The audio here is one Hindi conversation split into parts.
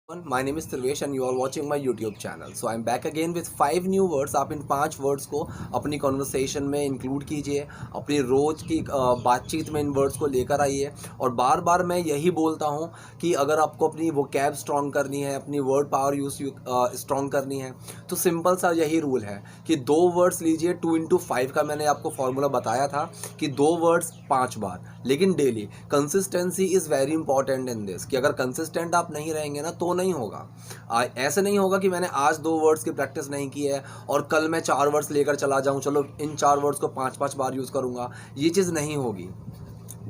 My name is Trivesh and you are watching my YouTube channel. So I'm back again with 5 new words. आप इन 5 वर्ड्स को अपनी कॉन्वर्सेशन में इंक्लूड कीजिए, अपनी रोज़ की बातचीत में इन वर्ड्स को लेकर आइए। और बार बार मैं यही बोलता हूँ कि अगर आपको अपनी वोकैब स्ट्रॉन्ग करनी है, अपनी वर्ड पावर यूज़ स्ट्रॉन्ग करनी है, तो सिंपल सा यही रूल है कि 2 वर्ड्स लीजिए। 2 into 5 का मैंने आपको फॉर्मूला बताया था कि 2 वर्ड्स 5 बार, लेकिन daily. Consistency is very important in this, कि अगर कंसिस्टेंट आप नहीं रहेंगे ना तो नहीं होगा। ऐसे नहीं होगा कि मैंने आज 2 वर्ड्स की प्रैक्टिस नहीं की है और कल मैं 4 वर्ड्स लेकर चला जाऊं, चलो इन 4 वर्ड्स को 5-5 बार यूज़ करूंगा। ये चीज़ नहीं होगी,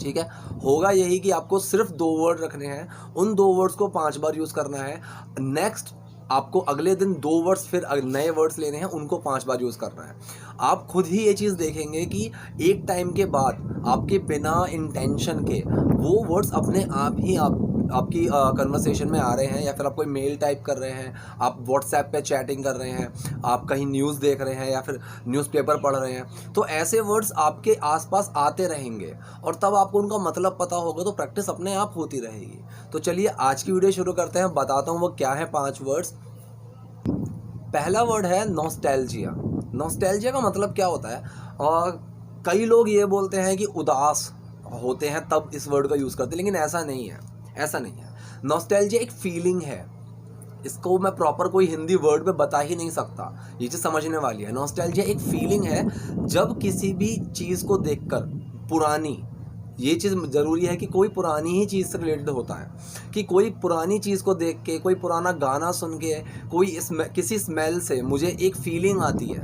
ठीक है। होगा यही कि आपको सिर्फ 2 वर्ड रखने हैं, उन 2 वर्ड्स को 5 बार यूज़ करना है। नेक्स्ट आपको अगले दिन 2 वर्ड्स फिर नए वर्ड्स लेने हैं, उनको 5 बार यूज़ करना है। आप खुद ही ये चीज़ देखेंगे कि एक टाइम के बाद आपके बिना इंटेंशन के वो वर्ड्स अपने आप ही आपकी कन्वर्सेशन में आ रहे हैं, या फिर आप कोई मेल टाइप कर रहे हैं, आप व्हाट्सएप पे चैटिंग कर रहे हैं, आप कहीं न्यूज़ देख रहे हैं या फिर न्यूज़पेपर पढ़ रहे हैं, तो ऐसे वर्ड्स आपके आसपास आते रहेंगे और तब आपको उनका मतलब पता होगा, तो प्रैक्टिस अपने आप होती रहेगी। तो चलिए आज की वीडियो शुरू करते हैं। बताता हूँ वो क्या है 5 वर्ड्स। पहला वर्ड है नॉस्टैल्जिया। नॉस्टैल्जिया का मतलब क्या होता है? और कई लोग ये बोलते हैं कि उदास होते हैं तब इस वर्ड का यूज़ करते हैं, लेकिन ऐसा नहीं है। ऐसा नहीं है। नॉस्टैल्जिया एक फीलिंग है, इसको मैं प्रॉपर कोई हिंदी वर्ड में बता ही नहीं सकता, ये चीज़ समझने वाली है। नॉस्टैल्जिया एक फीलिंग है जब किसी भी चीज़ को देखकर पुरानी, ये चीज़ ज़रूरी है कि कोई पुरानी ही चीज़ से रिलेटेड होता है, कि कोई पुरानी चीज़ को देख के, कोई पुराना गाना सुन के, कोई किसी स्मेल से मुझे एक फीलिंग आती है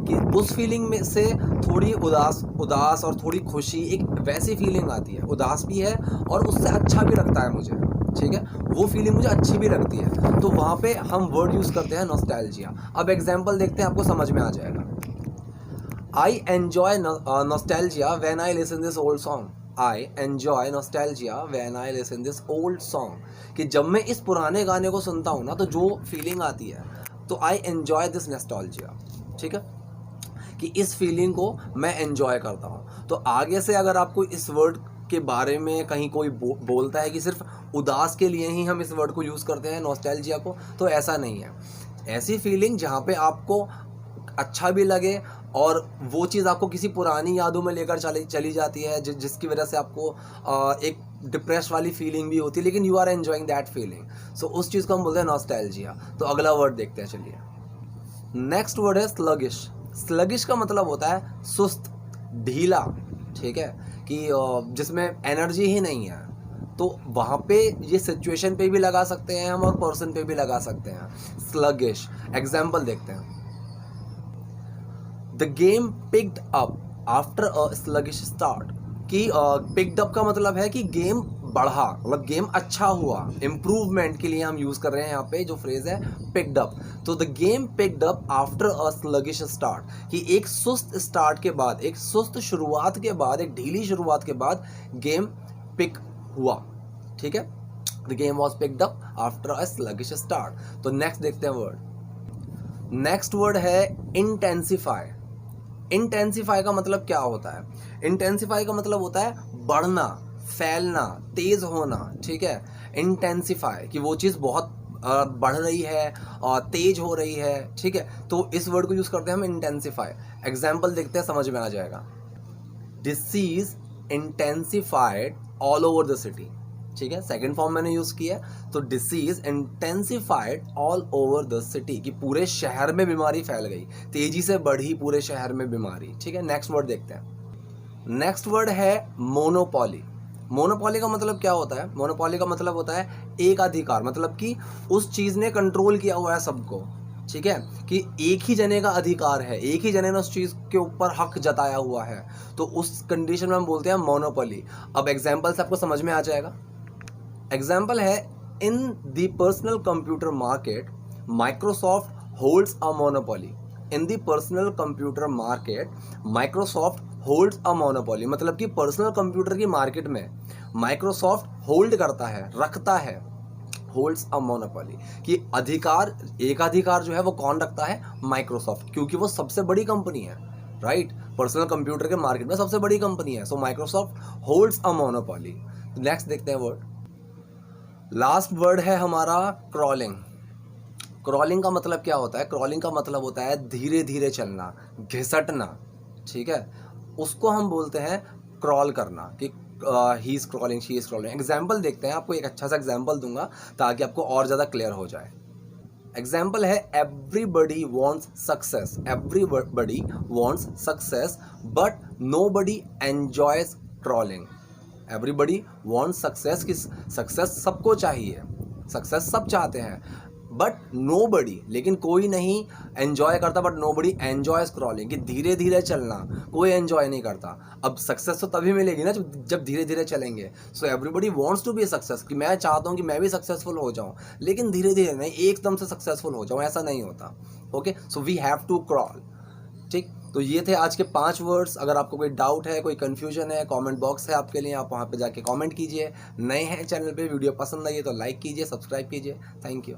कि उस फीलिंग में से थोड़ी उदास और थोड़ी खुशी, एक वैसी फीलिंग आती है। उदास भी है और उससे अच्छा भी लगता है मुझे, ठीक है, वो फीलिंग मुझे अच्छी भी लगती है, तो वहाँ पे हम वर्ड यूज़ करते हैं नॉस्टैल्जिया। अब एग्जाम्पल देखते हैं, आपको समझ में आ जाएगा। I enjoy nostalgia when I listen this old song. I enjoy nostalgia when I listen this old song, कि जब मैं इस पुराने गाने को सुनता हूँ ना, तो जो फीलिंग आती है, तो आई एन्जॉय दिस नॉस्टैल्जिया, ठीक है, कि इस फीलिंग को मैं एन्जॉय करता हूँ। तो आगे से अगर आपको इस वर्ड के बारे में कहीं कोई बोलता है कि सिर्फ उदास के लिए ही हम इस वर्ड को यूज़ करते हैं नॉस्टैल्जिया को, तो ऐसा नहीं है। ऐसी फीलिंग जहाँ पे आपको अच्छा भी लगे और वो चीज़ आपको किसी पुरानी यादों में लेकर चली जाती है, जिसकी वजह से आपको एक डिप्रेस वाली फीलिंग भी होती है, लेकिन you are enjoying that feeling. So उस चीज़ को हम बोलते हैं नॉस्टैल्जिया। तो अगला वर्ड देखते हैं, चलिए। नेक्स्ट वर्ड है स्लगिश। स्लगिश का मतलब होता है सुस्त, ढीला, ठीक है, कि जिसमें एनर्जी ही नहीं है। तो वहाँ पे ये सिचुएशन पे भी लगा सकते हैं हम और पर्सन पे भी लगा सकते हैं, स्लगिश। एग्जाम्पल देखते हैं। The game picked up after a sluggish start, कि पिक्ड अप का मतलब है कि गेम बढ़ा, मतलब गेम अच्छा हुआ। इम्प्रूवमेंट के लिए हम यूज़ कर रहे हैं यहाँ पे जो फ्रेज है पिक्ड अप। तो the game picked up after a sluggish start, कि एक सुस्त स्टार्ट के बाद, एक सुस्त शुरुआत के बाद, एक ढीली शुरुआत के बाद गेम पिक हुआ, ठीक है। The game was picked up after a sluggish start. तो नेक्स्ट देखते हैं वर्ड। नेक्स्ट वर्ड है इंटेंसिफाई। इंटेंसिफाई का मतलब क्या होता है? इंटेंसिफाई का मतलब होता है बढ़ना, फैलना, तेज होना, ठीक है। इंटेंसिफाई कि वो चीज़ बहुत बढ़ रही है और तेज हो रही है, ठीक है। तो इस वर्ड को यूज़ करते हैं हम इंटेंसिफाई। एग्जाम्पल देखते हैं, समझ में आ जाएगा। Disease intensified all over the city, ठीक है, सेकंड फॉर्म मैंने यूज़ किया। तो disease intensified all over the city, कि पूरे शहर में बीमारी फैल गई, तेजी से बढ़ी पूरे शहर में बीमारी, ठीक है। नेक्स्ट वर्ड देखते हैं। नेक्स्ट वर्ड है मोनोपोली। मोनोपोली का मतलब क्या होता है? मोनोपोली का मतलब होता है एक अधिकार, मतलब कि उस चीज़ ने कंट्रोल किया हुआ है सबको, ठीक है, कि एक ही जने का अधिकार है, एक ही जने ने उस चीज़ के ऊपर हक जताया हुआ है, तो उस कंडीशन में हम बोलते हैं मोनोपोली। अब एग्जाम्पल से आपको समझ में आ जाएगा। एग्जाम्पल है, in the personal computer market Microsoft holds a monopoly. In the personal computer market Microsoft holds a monopoly, मतलब कि पर्सनल कंप्यूटर की मार्केट में माइक्रोसॉफ्ट होल्ड करता है, रखता है, होल्ड्स अ मोनोपोली, कि अधिकार, एक अधिकार जो है वो कौन रखता है? माइक्रोसॉफ्ट, क्योंकि वो सबसे बड़ी कंपनी है, राइट। पर्सनल कंप्यूटर के मार्केट में सबसे बड़ी कंपनी है, सो Microsoft holds a monopoly. Next देखते हैं वर्ड। लास्ट वर्ड है हमारा क्रॉलिंग। क्रॉलिंग का मतलब क्या होता है? क्रॉलिंग का मतलब होता है धीरे धीरे चलना, घिसटना, ठीक है। उसको हम बोलते हैं क्रॉल करना, कि he is crawling, she is crawling. Example देखते हैं, आपको एक अच्छा सा एग्जाम्पल दूंगा ताकि आपको और ज़्यादा क्लियर हो जाए। एग्जाम्पल है everybody wants success, everybody wants success but nobody enjoys crawling. Everybody wants success, कि सक्सेस सबको चाहिए, सक्सेस सब चाहते हैं, बट नो बडी, लेकिन कोई नहीं एन्जॉय करता, but nobody enjoy scrolling, कि धीरे धीरे चलना कोई एन्जॉय नहीं करता। अब सक्सेस तो तभी मिलेगी ना जब धीरे धीरे चलेंगे। So everybody wants to be success, कि मैं चाहता हूँ कि मैं भी सक्सेसफुल हो जाऊँ, लेकिन धीरे धीरे नहीं, एकदम से सक्सेसफुल हो जाऊँ, ऐसा नहीं होता। Okay, so we have to crawl. ठीक, तो ये थे आज के 5 वर्ड्स। अगर आपको कोई डाउट है, कोई कन्फ्यूजन है, कमेंट बॉक्स है आपके लिए, आप वहाँ पे जाके कमेंट कीजिए। नए हैं चैनल पे, वीडियो पसंद आई है तो लाइक कीजिए, सब्सक्राइब कीजिए। Thank you.